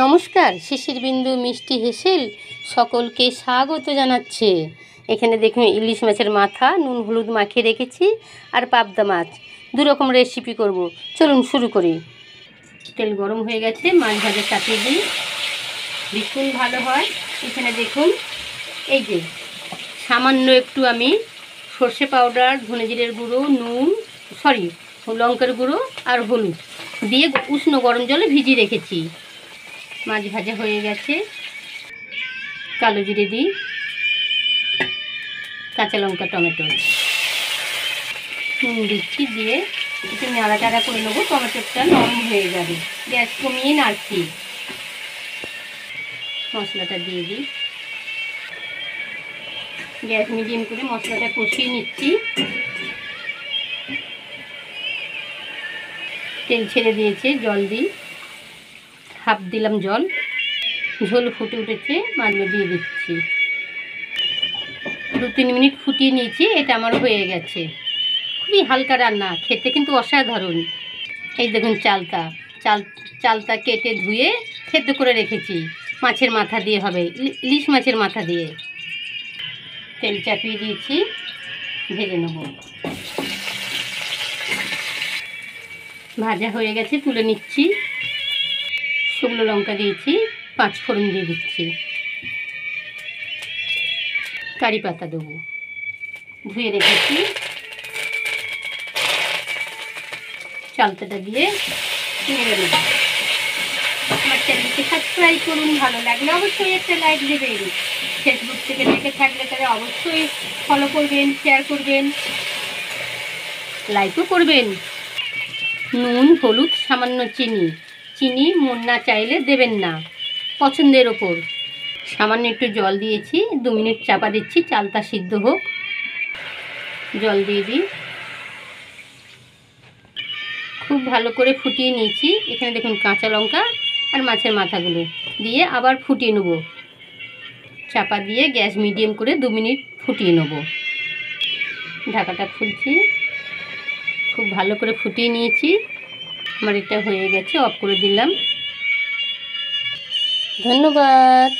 নমস্কার, শিশির বিন্দু মিষ্টি হেসেল সকলকে স্বাগত জানাচ্ছে। এখানে দেখুন ইলিশ মাছের মাথা নুন হলুদ মাখিয়ে রেখেছি আর পাবদা মাছ, দু রকম রেসিপি করব। চলুন শুরু করি। তেল গরম হয়ে গেছে, মাছ ভাজা চাপিয়ে দিই, ভীষণ ভালো হয়। এখানে দেখুন এই যে সামান্য একটু আমি সর্ষে পাউডার, ধনে জিরের গুঁড়ো, লঙ্কার গুঁড়ো আর হলুদ দিয়ে উষ্ণ গরম জলে ভিজিয়ে রেখেছি। মাছ ভাজা হয়ে গেছে, কালো জিরে দিই, কাঁচা লঙ্কা, টমেটো নুন দিচ্ছি, দিয়ে একটু নাড়াচাড়া করে নেবো। টমেটোটা নরম হয়ে যাবে, গ্যাস কমিয়ে নাড়ছি। মশলাটা দিয়ে দিই, গ্যাস মিডিয়াম করে মশলাটা কষিয়ে নিচ্ছি। তেল ছেড়ে দিয়েছে, জল দিই, হাফ দিলাম জল, ঝোল ফুটে উঠেছে, মাছগুলো দিয়ে দিচ্ছি। 2-3 মিনিট ফুটিয়ে নিয়েছি, এটা আমার হয়ে গেছে। খুবই হালকা রান্না, খেতে কিন্তু অসাধারণ। এই দেখুন চালতা কেটে ধুয়ে সেদ্ধ করে রেখেছি। মাছের মাথা দিয়ে হবে, ইলিশ মাছের মাথা দিয়ে। তেল চাপিয়ে দিয়েছি, ভেজে নেব। ভাজা হয়ে গেছে, তুলে নিচ্ছি। শুকনো লঙ্কা দিয়েছি, 5 ফোড়ন দিয়ে দিচ্ছি, কারি পাতা দেবো, ধুয়ে রেখেছি। চালতাটা দিয়ে নেড়ে নেব। আমার চ্যানেলকে সাবস্ক্রাইব করুন, ভালো লাগলে অবশ্যই একটা লাইক দেবেন। ফেসবুক থেকে দেখে থাকলে তাহলে অবশ্যই ফলো করবেন, শেয়ার করবেন, লাইকও করবেন। নুন হলুদ সামান্য চিনি মন না চাইলে দেবেন না, পছন্দের ওপর। সামান্য একটু জল দিয়েছি, 2 মিনিট চাপা দিচ্ছি, চালটা সিদ্ধ হোক। জল দিয়ে দিই, খুব ভালো করে ফুটিয়ে নিয়েছি। এখানে দেখুন কাঁচা লঙ্কা আর মাছের মাথাগুলো দিয়ে আবার ফুটিয়ে নেব। চাপা দিয়ে গ্যাস মিডিয়াম করে 2 মিনিট ফুটিয়ে নেব। ঢাকাটা খুলছি, খুব ভালো করে ফুটিয়ে নিয়েছি। আমার এটা হয়ে গেছে, অফ করে দিলাম। ধন্যবাদ।